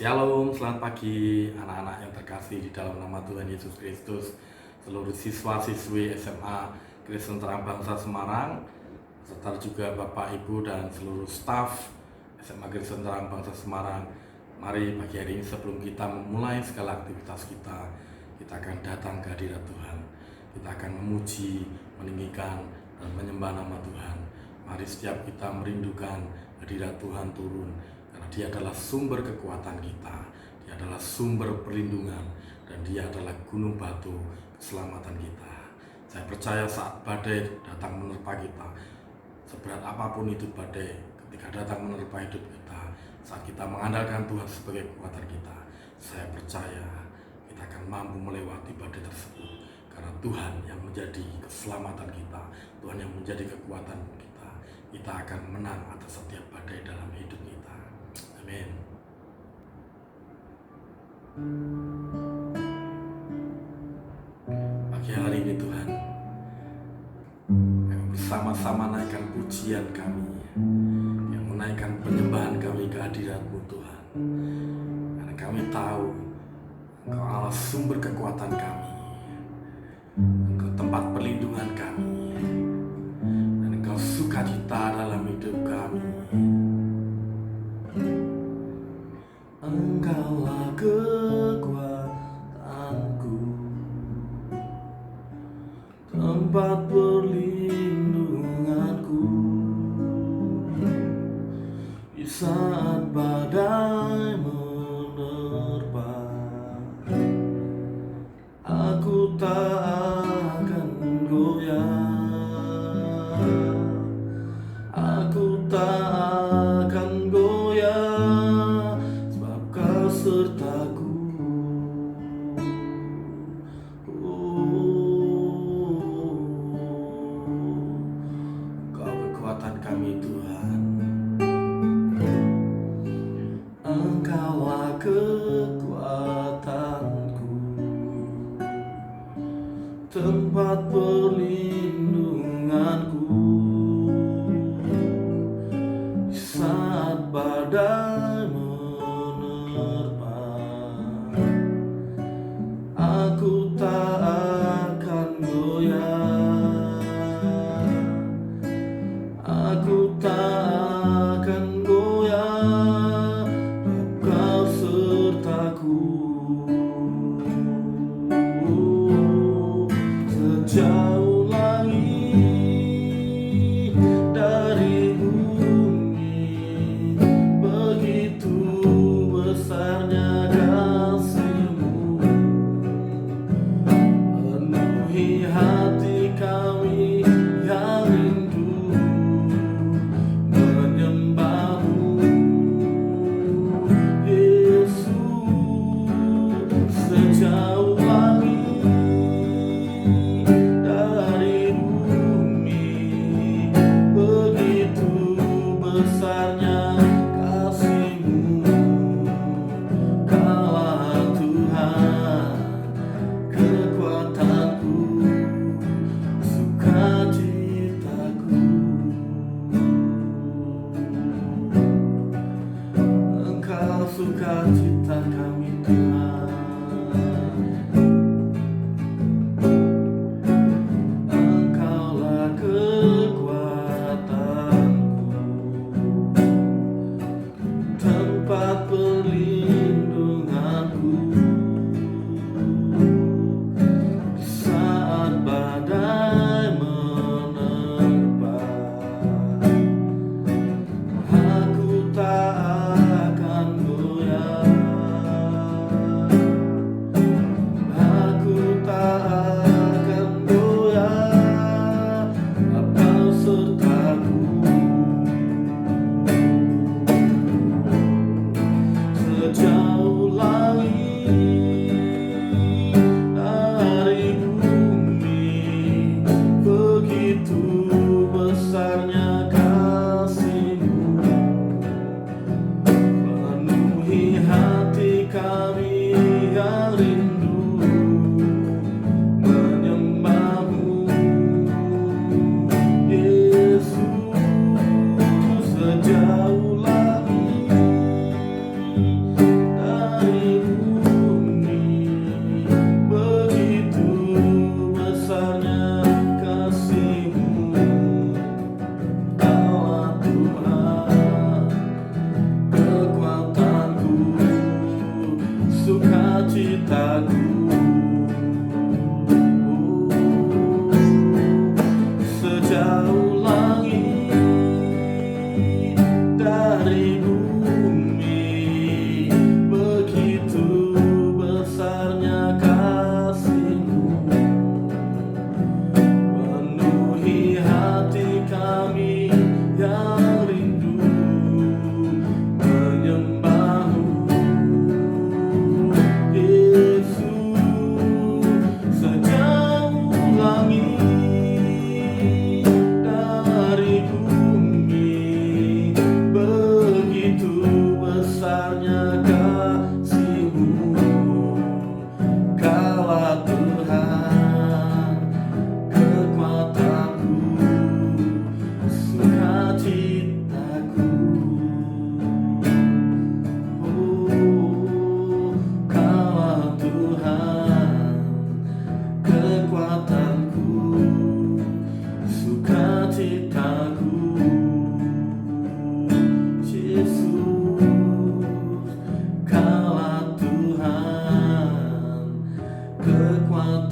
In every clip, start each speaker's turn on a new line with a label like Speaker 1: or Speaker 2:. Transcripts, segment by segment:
Speaker 1: Shalom, selamat pagi anak-anak yang terkasih di dalam nama Tuhan Yesus Kristus. Seluruh siswa-siswi SMA Kristen Terang Bangsa Semarang, serta juga Bapak, Ibu, dan seluruh staf SMA Kristen Terang Bangsa Semarang. Mari pagi hari ini sebelum kita memulai segala aktivitas kita akan datang ke hadirat Tuhan. Kita akan memuji, meninggikan, dan menyembah nama Tuhan. Mari setiap kita merindukan hadirat Tuhan turun, karena Dia adalah sumber kekuatan kita, Dia adalah sumber perlindungan, dan Dia adalah gunung batu keselamatan kita. Saya percaya saat badai datang menerpa kita, seberat apapun itu badai, ketika datang menerpa hidup kita, saat kita mengandalkan Tuhan sebagai kekuatan kita, saya percaya kita akan mampu melewati badai tersebut, karena Tuhan yang menjadi keselamatan kita, Tuhan yang menjadi kekuatan kita. Kita akan menang atas setiap badai dalam hidup kita. Amin. Pagi hari ini Tuhan, kami bersama-sama naikkan pujian kami, yang menaikkan penyembahan kami ke hadirat-Mu Tuhan. Karena kami tahu Engkau Allah sumber kekuatan kami, Engkau tempat perlindungan kami, dan Engkau sukacita dalam hidup kami. Engkaulah kekuatanku, tempat perlindunganku, di saat badai menerpa, aku tak akan goyah, aku tak akan goyah, sebab Kau sertaku. Kau kekuatan kami Tuhan, Engkaulah kekuatanku, tempat perlindunganku, di saat badai menerpa, aku tak akan goyah, aku tak akan goyah, Kau sertaku. Sejauh langit dari bumi, begitu besarnya kasih-Mu, penuhi hati kami yang rindu menyembah-Mu, Yesus. Sejauh langit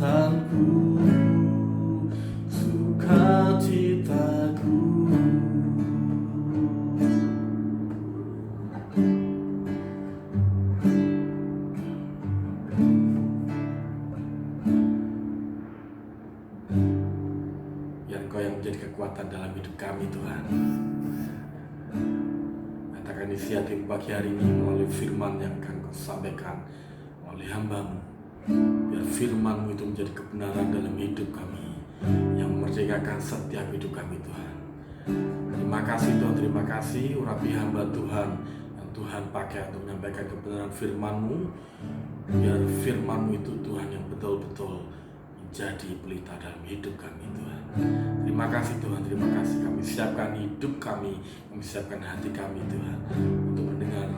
Speaker 1: kekuatanku, sukacitaku. Biar Engkau yang menjadi kekuatan dalam hidup kami, Tuhan. Katakan isi hati pagi hari ini melalui firman yang akan Kau sampaikan oleh hamba-Mu. Biar firman-Mu itu menjadi kebenaran dalam hidup kami, yang memerdekakan setiap hidup kami, Tuhan. Terima kasih Tuhan, terima kasih urapi hamba Tuhan yang Tuhan pakai untuk menyampaikan kebenaran firman-Mu. Biar firman-Mu itu Tuhan yang betul-betul menjadi pelita dalam hidup kami, Tuhan. Terima kasih Tuhan, terima kasih. Kami siapkan hidup kami siapkan hati kami, Tuhan, untuk mendengar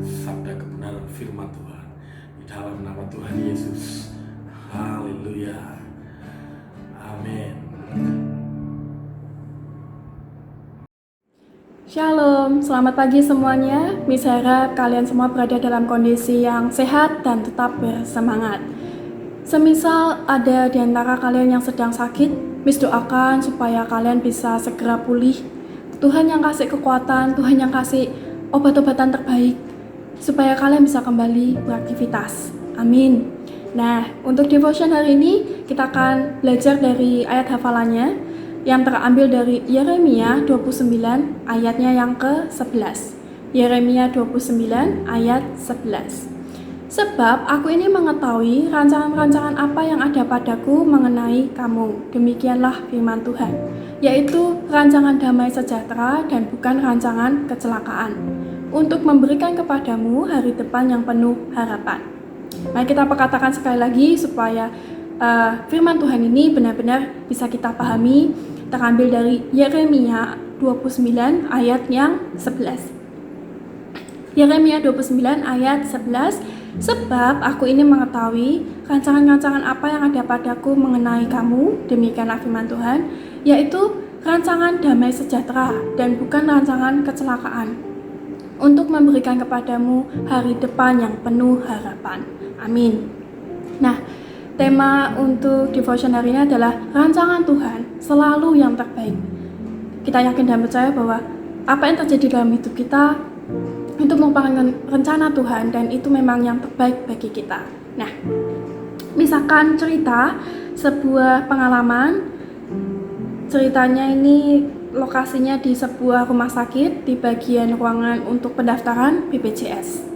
Speaker 1: sabda kebenaran firman Tuhan. Di dalam nama Tuhan Yesus. Haleluya. Amin.
Speaker 2: Shalom, selamat pagi semuanya. Miss harap kalian semua berada dalam kondisi yang sehat dan tetap bersemangat. Semisal ada di antara kalian yang sedang sakit, Miss doakan supaya kalian bisa segera pulih. Tuhan yang kasih kekuatan, Tuhan yang kasih obat-obatan terbaik, supaya kalian bisa kembali beraktivitas. Amin. Nah, untuk devotion hari ini, kita akan belajar dari ayat hafalannya, yang terambil dari Yeremia 29 ayatnya yang ke-11. Yeremia 29 ayat 11. Sebab aku ini mengetahui rancangan-rancangan apa yang ada padaku mengenai kamu. Demikianlah firman Tuhan, yaitu rancangan damai sejahtera dan bukan rancangan kecelakaan, untuk memberikan kepadamu hari depan yang penuh harapan. Mari kita perkatakan sekali lagi supaya firman Tuhan ini benar-benar bisa kita pahami. Terambil dari Yeremia 29 ayat yang 11. Yeremia 29 ayat 11. Sebab aku ini mengetahui rancangan-rancangan apa yang ada padaku mengenai kamu, demikianlah firman Tuhan, yaitu rancangan damai sejahtera dan bukan rancangan kecelakaan, untuk memberikan kepadamu hari depan yang penuh harapan. Amin. Nah, tema untuk devotion hari ini adalah rancangan Tuhan selalu yang terbaik. Kita yakin dan percaya bahwa apa yang terjadi dalam hidup kita itu merupakan rencana Tuhan dan itu memang yang terbaik bagi kita. Nah, misalkan cerita sebuah pengalaman, ceritanya ini lokasinya di sebuah rumah sakit di bagian ruangan untuk pendaftaran BPJS.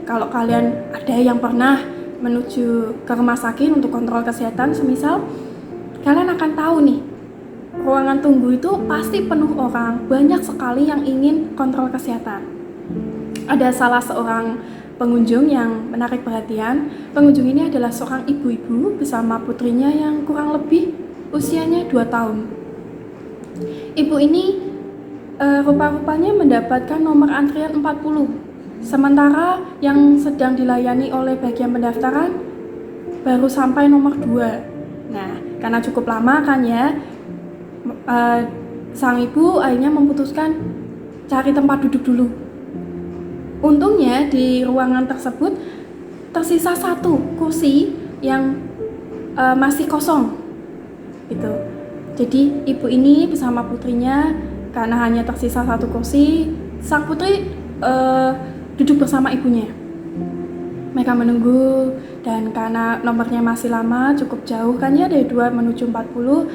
Speaker 2: Kalau kalian ada yang pernah menuju ke rumah sakit untuk kontrol kesehatan, semisal kalian akan tahu nih, ruangan tunggu itu pasti penuh orang, banyak sekali yang ingin kontrol kesehatan. Ada salah seorang pengunjung yang menarik perhatian. Pengunjung ini adalah seorang ibu-ibu bersama putrinya yang kurang lebih usianya 2 tahun. Ibu ini rupa-rupanya mendapatkan nomor antrian 40. Sementara yang sedang dilayani oleh bagian pendaftaran baru sampai nomor 2. Nah, karena cukup lama kan ya, sang ibu akhirnya memutuskan cari tempat duduk dulu. Untungnya di ruangan tersebut tersisa 1 kursi yang masih kosong gitu. Jadi ibu ini bersama putrinya, karena hanya tersisa 1 kursi, sang putri duduk bersama ibunya. Mereka menunggu, dan karena nomornya masih lama, cukup jauh kan ya, dari 2 menuju 40,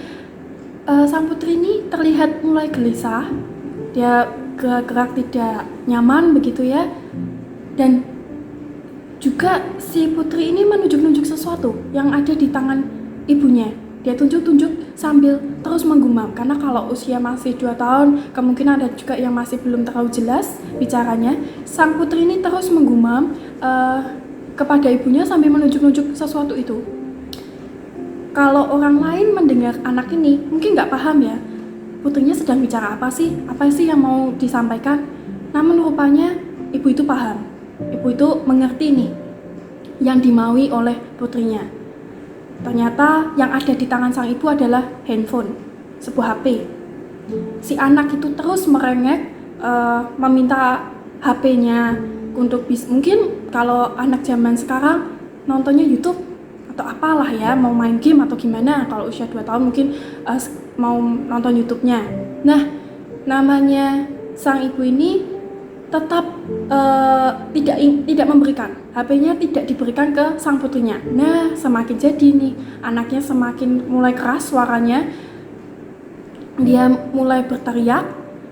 Speaker 2: sang putri ini terlihat mulai gelisah. Dia gerak-gerak tidak nyaman begitu ya. Dan juga si putri ini menunjuk-nunjuk sesuatu yang ada di tangan ibunya. Dia tunjuk-tunjuk sambil terus menggumam, karena kalau usia masih 2 tahun, kemungkinan ada juga yang masih belum terlalu jelas bicaranya. Sang putri ini terus menggumam kepada ibunya sambil menunjuk-nunjuk sesuatu itu. Kalau orang lain mendengar anak ini mungkin nggak paham ya, putrinya sedang bicara apa sih yang mau disampaikan. Namun rupanya ibu itu paham, ibu itu mengerti nih yang dimaui oleh putrinya. Ternyata yang ada di tangan sang ibu adalah handphone, sebuah HP. Si anak itu terus merengek meminta HP-nya untuk mungkin kalau anak zaman sekarang nontonnya YouTube atau apalah ya, mau main game atau gimana. Kalau usia 2 tahun mungkin mau nonton YouTube-nya. Nah, namanya sang ibu ini tetap tidak memberikan HP-nya, tidak diberikan ke sang putrinya. Nah, semakin jadi nih anaknya semakin mulai keras suaranya, dia mulai berteriak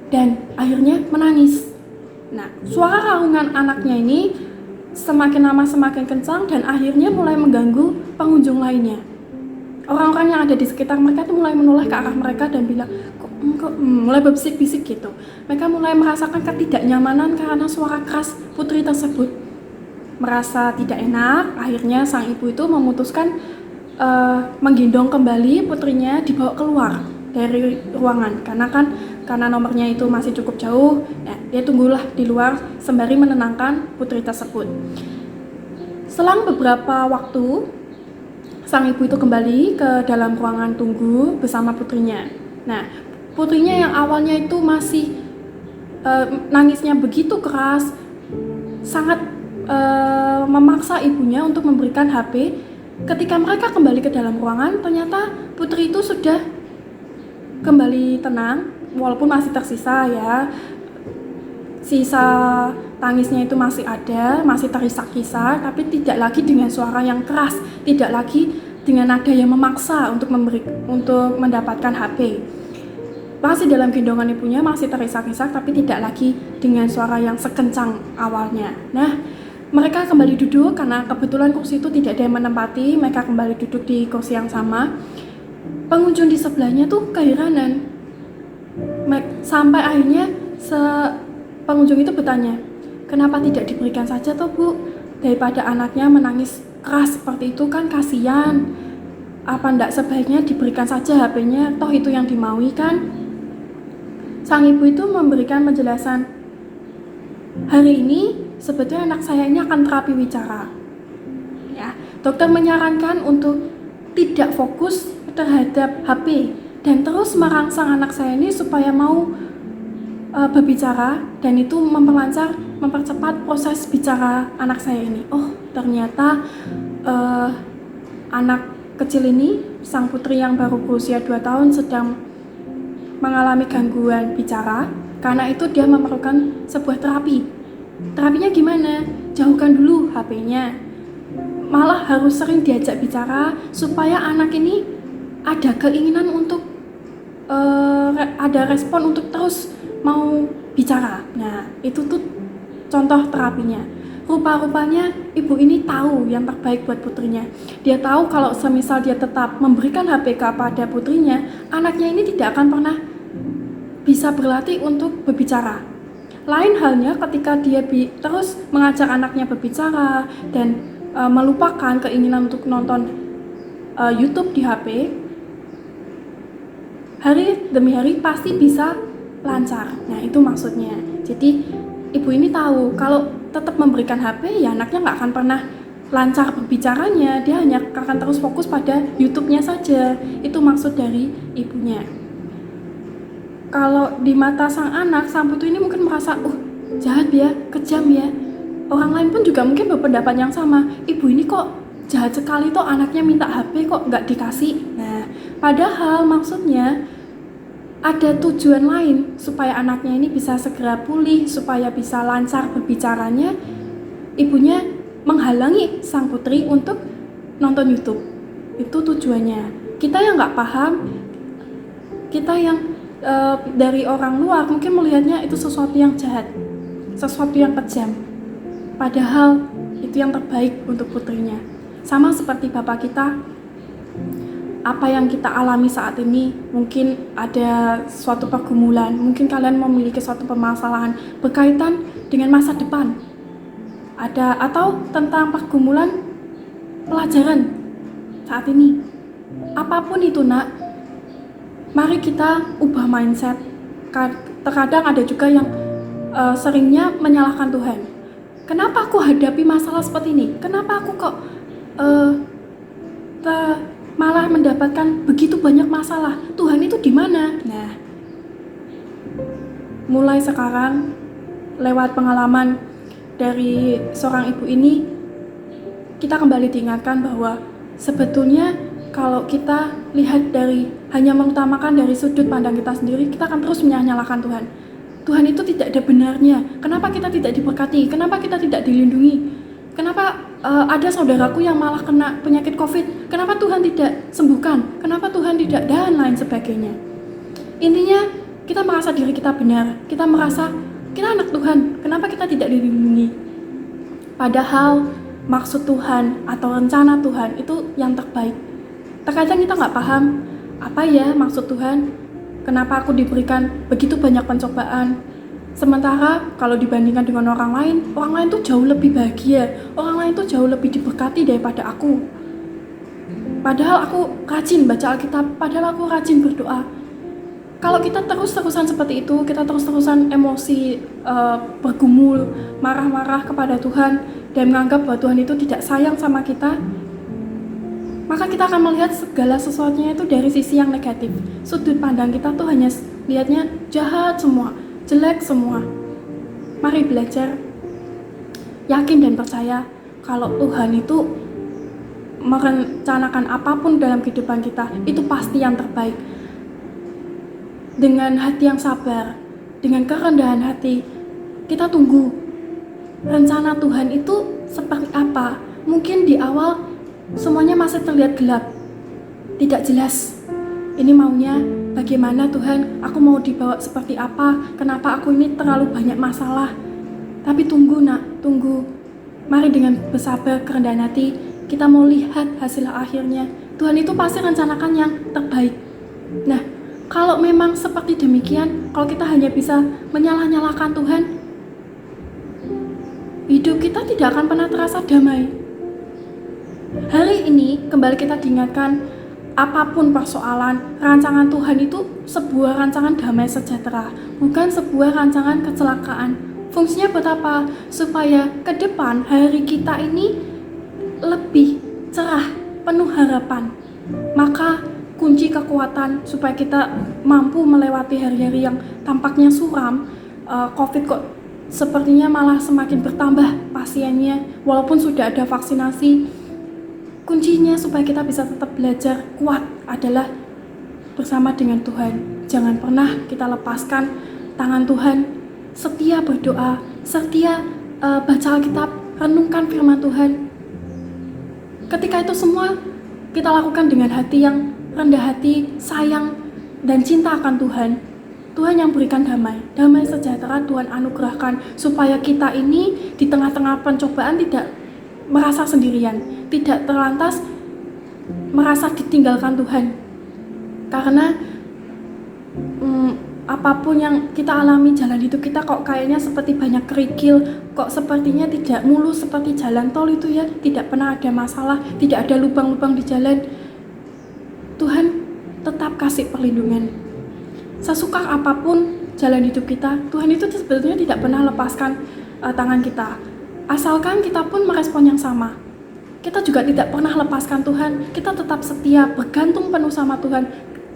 Speaker 2: dan akhirnya menangis. Nah, suara raungan anaknya ini semakin lama semakin kencang dan akhirnya mulai mengganggu pengunjung lainnya. Orang-orang yang ada di sekitar mereka itu mulai menoleh ke arah mereka dan bilang, kok mulai berbisik-bisik gitu. Mereka mulai merasakan ketidaknyamanan karena suara keras putri tersebut. Merasa tidak enak, akhirnya sang ibu itu memutuskan menggendong kembali putrinya, dibawa keluar dari ruangan. Karena nomornya itu masih cukup jauh, ya, dia tunggulah di luar sembari menenangkan putri tersebut. Selang beberapa waktu, sang ibu itu kembali ke dalam ruangan tunggu bersama putrinya. Nah, putrinya yang awalnya itu masih nangisnya begitu keras, sangat memaksa ibunya untuk memberikan HP. Ketika mereka kembali ke dalam ruangan, ternyata putri itu sudah kembali tenang, walaupun masih tersisa ya, sisa tangisnya itu masih ada, masih terisak-isak, tapi tidak lagi dengan suara yang keras, tidak lagi dengan nada yang memaksa untuk mendapatkan HP. Masih dalam gendongan ibunya, masih terisak-isak, tapi tidak lagi dengan suara yang sekencang awalnya. Nah, mereka kembali duduk karena kebetulan kursi itu tidak ada yang menempati. Mereka kembali duduk di kursi yang sama. Pengunjung di sebelahnya tuh keheranan. Sampai akhirnya pengunjung itu bertanya, kenapa tidak diberikan saja toh Bu? Daripada anaknya menangis keras seperti itu kan kasihan. Apa ndak sebaiknya diberikan saja HP-nya, toh itu yang dimaui kan? Sang ibu itu memberikan penjelasan, hari ini sebetulnya anak saya ini akan terapi wicara. Ya, dokter menyarankan untuk tidak fokus terhadap HP dan terus merangsang anak saya ini supaya mau berbicara, dan itu mempercepat proses bicara anak saya ini. Oh, ternyata anak kecil ini, sang putri yang baru berusia 2 tahun sedang mengalami gangguan bicara. Karena itu dia memerlukan sebuah terapi. Terapinya gimana? Jauhkan dulu HP-nya. Malah harus sering diajak bicara supaya anak ini ada keinginan untuk ada respon untuk terus mau bicara. Nah, itu tuh contoh terapinya. Rupa-rupanya ibu ini tahu yang terbaik buat putrinya. Dia tahu kalau semisal dia tetap memberikan HP kepada putrinya, anaknya ini tidak akan pernah bisa berlatih untuk berbicara. Lain halnya ketika dia terus mengajak anaknya berbicara dan melupakan keinginan untuk nonton YouTube di HP, hari demi hari pasti bisa lancar. Nah, itu maksudnya. Jadi ibu ini tahu kalau tetap memberikan HP, ya anaknya nggak akan pernah lancar berbicaranya, dia hanya akan terus fokus pada YouTube-nya saja. Itu maksud dari ibunya. Kalau di mata sang anak, sang putri ini mungkin merasa, jahat ya, kejam ya. Orang lain pun juga mungkin berpendapat yang sama. Ibu ini kok jahat sekali toh, anaknya minta HP kok nggak dikasih. Nah, padahal maksudnya ada tujuan lain supaya anaknya ini bisa segera pulih, supaya bisa lancar berbicaranya. Ibunya menghalangi sang putri untuk nonton YouTube. Itu tujuannya. Kita yang nggak paham, kita yang dari orang luar mungkin melihatnya itu sesuatu yang jahat, sesuatu yang kejam. Padahal itu yang terbaik untuk putrinya. Sama seperti bapak kita, apa yang kita alami saat ini, mungkin ada suatu pergumulan, mungkin kalian memiliki suatu permasalahan berkaitan dengan masa depan, atau tentang pergumulan pelajaran saat ini. Apapun itu nak, mari kita ubah mindset. Terkadang ada juga yang seringnya menyalahkan Tuhan. Kenapa aku hadapi masalah seperti ini? Kenapa aku kok malah mendapatkan begitu banyak masalah? Tuhan itu di mana? Nah, mulai sekarang lewat pengalaman dari seorang ibu ini, kita kembali diingatkan bahwa Sebetulnya kalau kita lihat hanya mengutamakan dari sudut pandang kita sendiri, kita akan terus menyalahkan Tuhan. Tuhan itu tidak ada benarnya. Kenapa kita tidak diberkati? Kenapa kita tidak dilindungi? Kenapa ada saudaraku yang malah kena penyakit COVID? Kenapa Tuhan tidak sembuhkan? Kenapa Tuhan tidak, dan lain sebagainya. Intinya kita merasa diri kita benar. Kita merasa kita anak Tuhan. Kenapa kita tidak dilindungi? Padahal maksud Tuhan atau rencana Tuhan itu yang terbaik. Terkadang kita nggak paham apa ya maksud Tuhan. Kenapa aku diberikan begitu banyak pencobaan? Sementara kalau dibandingkan dengan orang lain tuh jauh lebih bahagia. Orang lain tuh jauh lebih diberkati daripada aku. Padahal aku rajin baca Alkitab, padahal aku rajin berdoa. Kalau kita terus-terusan seperti itu, kita terus-terusan emosi, bergumul, marah-marah kepada Tuhan, dan menganggap bahwa Tuhan itu tidak sayang sama kita, maka kita akan melihat segala sesuatunya itu dari sisi yang negatif. Sudut pandang kita tuh hanya lihatnya jahat semua, jelek semua. Mari belajar yakin dan percaya kalau Tuhan itu merencanakan apapun dalam kehidupan kita, itu pasti yang terbaik. Dengan hati yang sabar, dengan kerendahan hati, kita tunggu rencana Tuhan itu seperti apa. Mungkin di awal semuanya masih terlihat gelap, tidak jelas. Ini maunya bagaimana Tuhan, aku mau dibawa seperti apa, kenapa aku ini terlalu banyak masalah. Tapi tunggu nak, tunggu. Mari dengan bersabar, kerendahan hati, kita mau lihat hasil akhirnya. Tuhan itu pasti rencanakan yang terbaik. Nah, kalau memang seperti demikian, kalau kita hanya bisa menyalah-nyalahkan Tuhan, hidup kita tidak akan pernah terasa damai. Hari ini kembali kita diingatkan, apapun persoalan, rancangan Tuhan itu sebuah rancangan damai sejahtera, bukan sebuah rancangan kecelakaan. Fungsinya buat apa? Supaya ke depan hari kita ini lebih cerah, penuh harapan. Maka kunci kekuatan supaya kita mampu melewati hari-hari yang tampaknya suram, COVID kok sepertinya malah semakin bertambah pasiennya, walaupun sudah ada vaksinasi. Kuncinya supaya kita bisa tetap belajar kuat adalah bersama dengan Tuhan. Jangan pernah kita lepaskan tangan Tuhan. Setia berdoa, setia baca Alkitab, renungkan firman Tuhan. Ketika itu semua kita lakukan dengan hati yang rendah hati, sayang, dan cinta akan Tuhan. Tuhan yang berikan damai sejahtera Tuhan anugerahkan supaya kita ini di tengah-tengah pencobaan tidak merasa sendirian, tidak terlantas merasa ditinggalkan Tuhan. Karena apapun yang kita alami, jalan hidup kita kok kayaknya seperti banyak kerikil, kok sepertinya tidak mulus seperti jalan tol itu ya, tidak pernah ada masalah, tidak ada lubang-lubang di jalan. Tuhan tetap kasih perlindungan. Sesukar apapun jalan hidup kita, Tuhan itu sebetulnya tidak pernah lepaskan tangan kita. Asalkan kita pun merespon yang sama. Kita juga tidak pernah lepaskan Tuhan. Kita tetap setia, bergantung penuh sama Tuhan.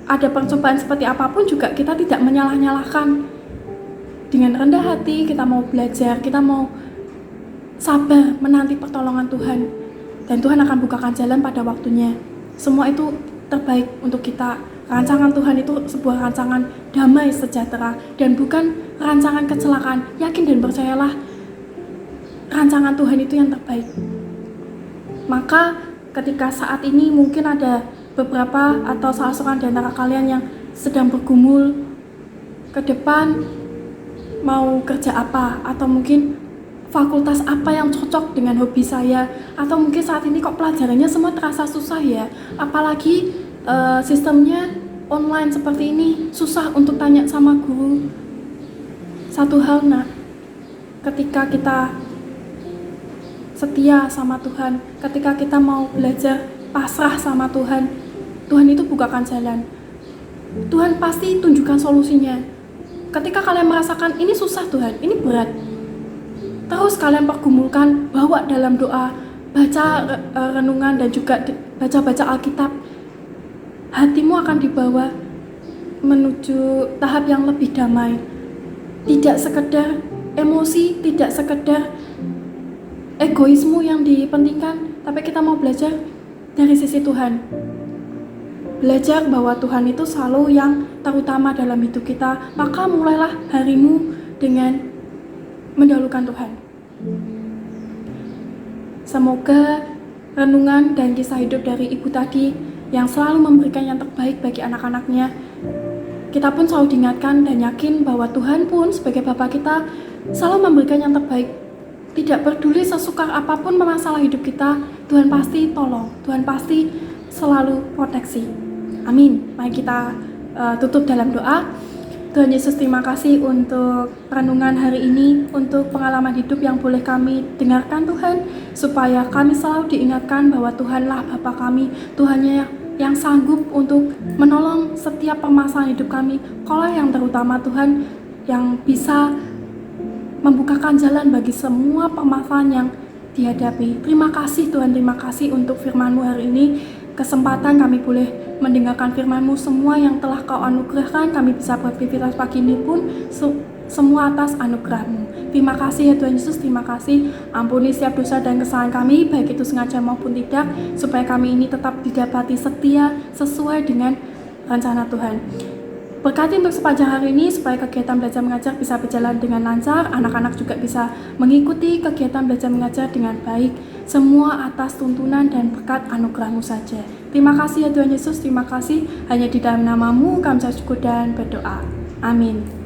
Speaker 2: Ada percobaan seperti apapun juga kita tidak menyalah-nyalahkan. Dengan rendah hati kita mau belajar, kita mau sabar menanti pertolongan Tuhan. Dan Tuhan akan bukakan jalan pada waktunya. Semua itu terbaik untuk kita. Rancangan Tuhan itu sebuah rancangan damai sejahtera dan bukan rancangan kecelakaan. Yakin dan percayalah, rancangan Tuhan itu yang terbaik. Maka ketika saat ini mungkin ada beberapa atau salah seorang di antara kalian yang sedang bergumul ke depan mau kerja apa, atau mungkin fakultas apa yang cocok dengan hobi saya, atau mungkin saat ini kok pelajarannya semua terasa susah ya, apalagi sistemnya online seperti ini, susah untuk tanya sama guru. Satu hal nak, ketika kita setia sama Tuhan, ketika kita mau belajar pasrah sama Tuhan, Tuhan itu bukakan jalan. Tuhan pasti tunjukkan solusinya. Ketika kalian merasakan ini susah Tuhan, ini berat, terus kalian pergumulkan, bawa dalam doa, baca renungan dan juga baca Alkitab, hatimu akan dibawa menuju tahap yang lebih damai. Tidak sekedar emosi, tidak sekedar egoismu yang dipentingkan, tapi kita mau belajar dari sisi Tuhan. Belajar bahwa Tuhan itu selalu yang terutama dalam hidup kita, maka mulailah harimu dengan mendahulukan Tuhan. Semoga renungan dan kisah hidup dari ibu tadi yang selalu memberikan yang terbaik bagi anak-anaknya, kita pun selalu diingatkan dan yakin bahwa Tuhan pun sebagai Bapa kita selalu memberikan yang terbaik. Tidak peduli sesukar apapun masalah hidup kita, Tuhan pasti tolong, Tuhan pasti selalu proteksi. Amin. Mari kita tutup dalam doa. Tuhan Yesus, terima kasih untuk renungan hari ini, untuk pengalaman hidup yang boleh kami dengarkan Tuhan, supaya kami selalu diingatkan bahwa Tuhanlah Bapa kami, Tuhannya yang sanggup untuk menolong setiap permasalahan hidup kami. Kaulah yang terutama Tuhan, yang bisa membukakan jalan bagi semua permasalahan yang dihadapi. Terima kasih Tuhan, terima kasih untuk firman-Mu hari ini. Kesempatan kami boleh mendengarkan firman-Mu, semua yang telah Kau anugerahkan, kami bisa beraktivitas pagi ini pun semua atas anugerah-Mu. Terima kasih ya Tuhan Yesus, terima kasih. Ampuni setiap dosa dan kesalahan kami, baik itu sengaja maupun tidak, supaya kami ini tetap didapati setia sesuai dengan rencana Tuhan. Berkati untuk sepanjang hari ini, supaya kegiatan belajar mengajar bisa berjalan dengan lancar, anak-anak juga bisa mengikuti kegiatan belajar mengajar dengan baik, semua atas tuntunan dan berkat anugerah-Mu saja. Terima kasih ya Tuhan Yesus, terima kasih. Hanya di dalam nama-Mu kami syukur dan berdoa. Amin.